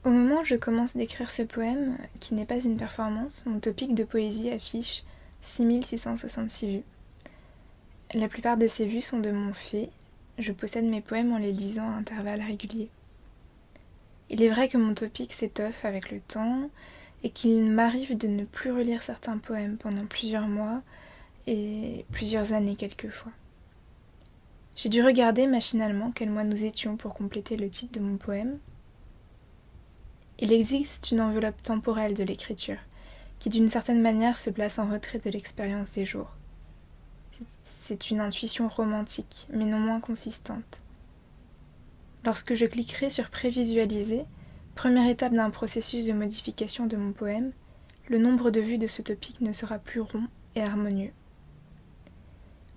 Au moment où je commence d'écrire ce poème, qui n'est pas une performance, mon topic de poésie affiche 6666 vues. La plupart de ces vues sont de mon fait, je possède mes poèmes en les lisant à intervalles réguliers. Il est vrai que mon topic s'étoffe avec le temps et qu'il m'arrive de ne plus relire certains poèmes pendant plusieurs mois et plusieurs années quelquefois. J'ai dû regarder machinalement quel mois nous étions pour compléter le titre de mon poème. Il existe une enveloppe temporelle de l'écriture, qui d'une certaine manière se place en retrait de l'expérience des jours. C'est une intuition romantique, mais non moins consistante. Lorsque je cliquerai sur Prévisualiser, première étape d'un processus de modification de mon poème, le nombre de vues de ce topic ne sera plus rond et harmonieux.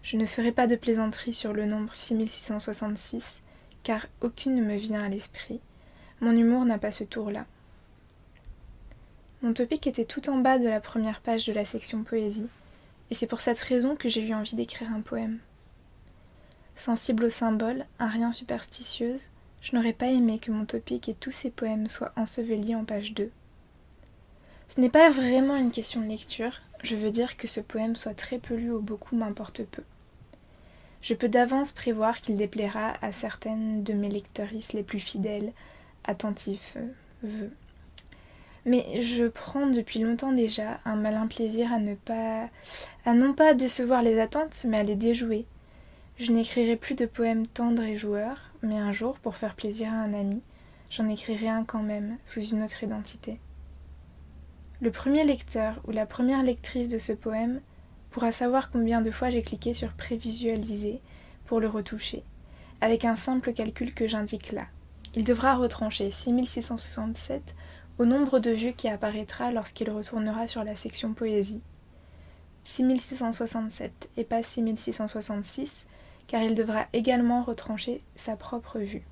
Je ne ferai pas de plaisanterie sur le nombre 6666, car aucune ne me vient à l'esprit. Mon humour n'a pas ce tour-là. Mon topic était tout en bas de la première page de la section poésie, et c'est pour cette raison que j'ai eu envie d'écrire un poème. Sensible aux symboles, à rien superstitieuse, je n'aurais pas aimé que mon topic et tous ses poèmes soient ensevelis en page 2. Ce n'est pas vraiment une question de lecture, je veux dire que ce poème soit très peu lu ou beaucoup m'importe peu. Je peux d'avance prévoir qu'il déplaira à certaines de mes lectrices les plus fidèles, attentifs, Mais je prends depuis longtemps déjà un malin plaisir à non pas décevoir les attentes, mais à les déjouer. Je n'écrirai plus de poèmes tendres et joueurs, mais un jour, pour faire plaisir à un ami, j'en écrirai un quand même, sous une autre identité. Le premier lecteur ou la première lectrice de ce poème pourra savoir combien de fois j'ai cliqué sur Prévisualiser pour le retoucher, avec un simple calcul que j'indique là. Il devra retrancher 6667 au nombre de vues qui apparaîtra lorsqu'il retournera sur la section poésie. 6667 et pas 6666, car il devra également retrancher sa propre vue.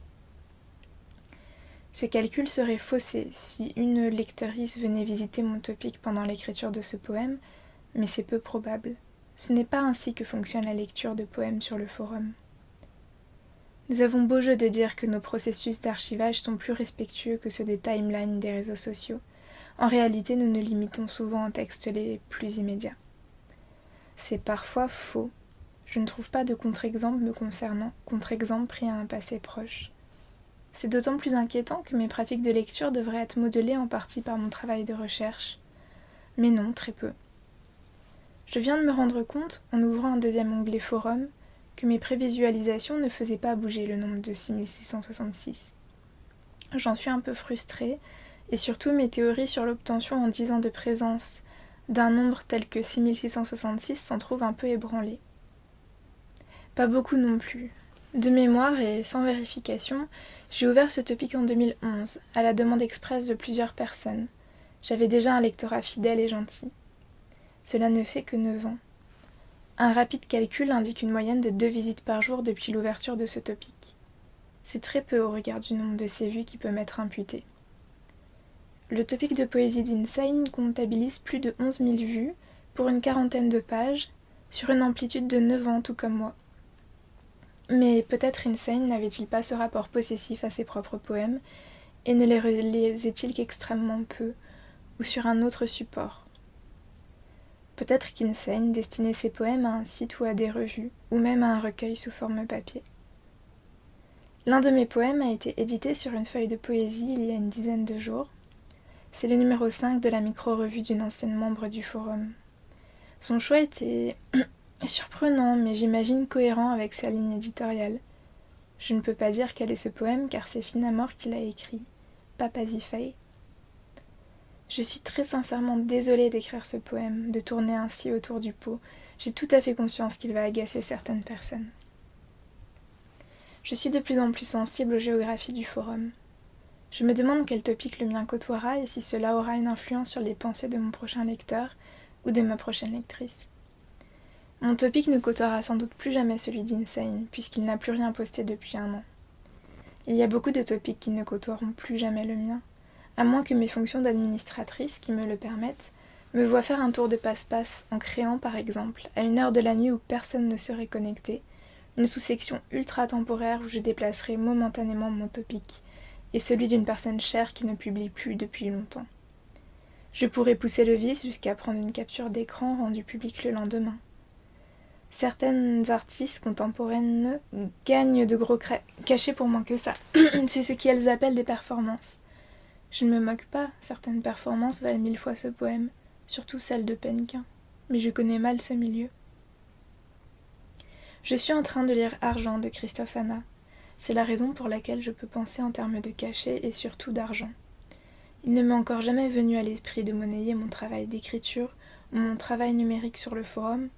Ce calcul serait faussé si une lectrice venait visiter mon topic pendant l'écriture de ce poème, mais c'est peu probable. Ce n'est pas ainsi que fonctionne la lecture de poèmes sur le forum. Nous avons beau jeu de dire que nos processus d'archivage sont plus respectueux que ceux des timelines des réseaux sociaux. En réalité, nous nous limitons souvent aux textes les plus immédiats. C'est parfois faux. Je ne trouve pas de contre-exemple me concernant, contre-exemple pris à un passé proche. C'est d'autant plus inquiétant que mes pratiques de lecture devraient être modelées en partie par mon travail de recherche. Mais non, très peu. Je viens de me rendre compte, en ouvrant un deuxième onglet forum, que mes prévisualisations ne faisaient pas bouger le nombre de 6666. J'en suis un peu frustrée, et surtout mes théories sur l'obtention en 10 ans de présence d'un nombre tel que 6666 s'en trouvent un peu ébranlées. Pas beaucoup non plus. De mémoire et sans vérification, j'ai ouvert ce topic en 2011, à la demande expresse de plusieurs personnes. J'avais déjà un lectorat fidèle et gentil. Cela ne fait que 9 ans. Un rapide calcul indique une moyenne de 2 visites par jour depuis l'ouverture de ce topic. C'est très peu au regard du nombre de ces vues qui peut m'être imputé. Le topic de poésie d'Insane comptabilise plus de 11 000 vues pour une quarantaine de pages, sur une amplitude de 9 ans tout comme moi. Mais peut-être Insane n'avait-il pas ce rapport possessif à ses propres poèmes et ne les relisait-il qu'extrêmement peu, ou sur un autre support. Peut-être qu'Insane destinait ses poèmes à un site ou à des revues, ou même à un recueil sous forme papier. L'un de mes poèmes a été édité sur une feuille de poésie il y a une dizaine de jours. C'est le numéro 5 de la micro-revue d'une ancienne membre du forum. Son choix était surprenant, mais j'imagine cohérent avec sa ligne éditoriale. Je ne peux pas dire quel est ce poème, car c'est Fina Mort qui l'a écrit, pas Pasiphae. Je suis très sincèrement désolée d'écrire ce poème, de tourner ainsi autour du pot. J'ai tout à fait conscience qu'il va agacer certaines personnes. Je suis de plus en plus sensible aux géographies du forum. Je me demande quel topic le mien côtoiera et si cela aura une influence sur les pensées de mon prochain lecteur ou de ma prochaine lectrice. Mon topic ne côtoiera sans doute plus jamais celui d'Insane, puisqu'il n'a plus rien posté depuis 1 an. Il y a beaucoup de topics qui ne côtoieront plus jamais le mien, à moins que mes fonctions d'administratrice, qui me le permettent, me voient faire un tour de passe-passe en créant, par exemple, à une heure de la nuit où personne ne serait connecté, une sous-section ultra-temporaire où je déplacerai momentanément mon topic, et celui d'une personne chère qui ne publie plus depuis longtemps. Je pourrais pousser le vice jusqu'à prendre une capture d'écran rendue publique le lendemain. Certaines artistes contemporaines gagnent de gros cachets pour moins que ça. C'est ce qu'elles appellent des performances. Je ne me moque pas, certaines performances valent 1000 fois ce poème, surtout celle de Penquin, mais je connais mal ce milieu. Je suis en train de lire Argent de Christophe Hanna. C'est la raison pour laquelle je peux penser en termes de cachet et surtout d'argent. Il ne m'est encore jamais venu à l'esprit de monnayer mon travail d'écriture ou mon travail numérique sur le forum,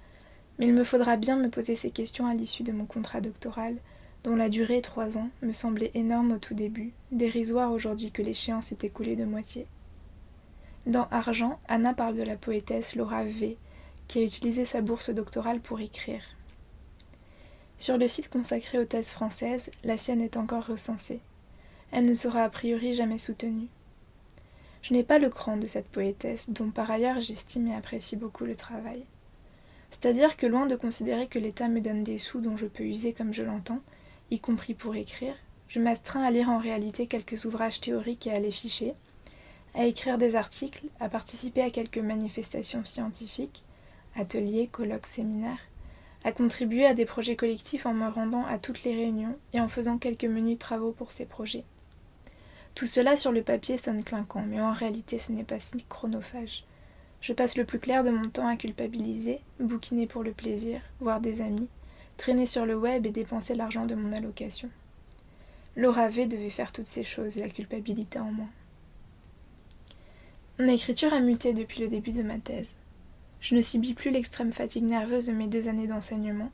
mais il me faudra bien me poser ces questions à l'issue de mon contrat doctoral, dont la durée, 3 ans, me semblait énorme au tout début, dérisoire aujourd'hui que l'échéance s'est écoulée de moitié. Dans Argent, Hanna parle de la poétesse Laura V, qui a utilisé sa bourse doctorale pour écrire. Sur le site consacré aux thèses françaises, la sienne est encore recensée. Elle ne sera a priori jamais soutenue. Je n'ai pas le cran de cette poétesse, dont par ailleurs j'estime et apprécie beaucoup le travail. C'est-à-dire que loin de considérer que l'État me donne des sous dont je peux user comme je l'entends, y compris pour écrire, je m'astreins à lire en réalité quelques ouvrages théoriques et à les ficher, à écrire des articles, à participer à quelques manifestations scientifiques, ateliers, colloques, séminaires, à contribuer à des projets collectifs en me rendant à toutes les réunions et en faisant quelques menus travaux pour ces projets. Tout cela sur le papier sonne clinquant, mais en réalité ce n'est pas si chronophage. Je passe le plus clair de mon temps à culpabiliser, bouquiner pour le plaisir, voir des amis, traîner sur le web et dépenser l'argent de mon allocation. Laura V devait faire toutes ces choses et la culpabilité en moins. Mon écriture a muté depuis le début de ma thèse. Je ne subis plus l'extrême fatigue nerveuse de mes 2 années d'enseignement,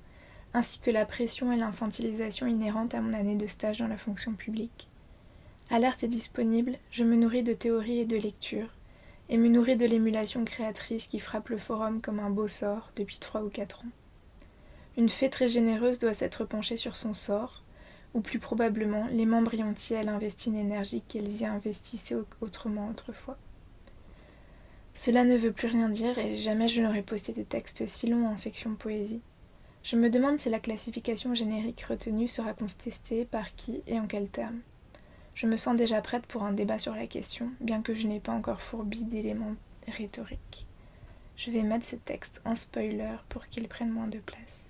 ainsi que la pression et l'infantilisation inhérentes à mon année de stage dans la fonction publique. Alerte et disponible, je me nourris de théories et de lectures, et me nourris de l'émulation créatrice qui frappe le forum comme un beau sort depuis 3 ou 4 ans. Une fée très généreuse doit s'être penchée sur son sort, ou plus probablement les membres y ont-ils investi une énergie qu'elles y investissaient autrement autrefois. Cela ne veut plus rien dire et jamais je n'aurais posté de texte si long en section poésie. Je me demande si la classification générique retenue sera contestée par qui et en quels termes. Je me sens déjà prête pour un débat sur la question, bien que je n'ai pas encore fourbi d'éléments rhétoriques. Je vais mettre ce texte en spoiler pour qu'il prenne moins de place.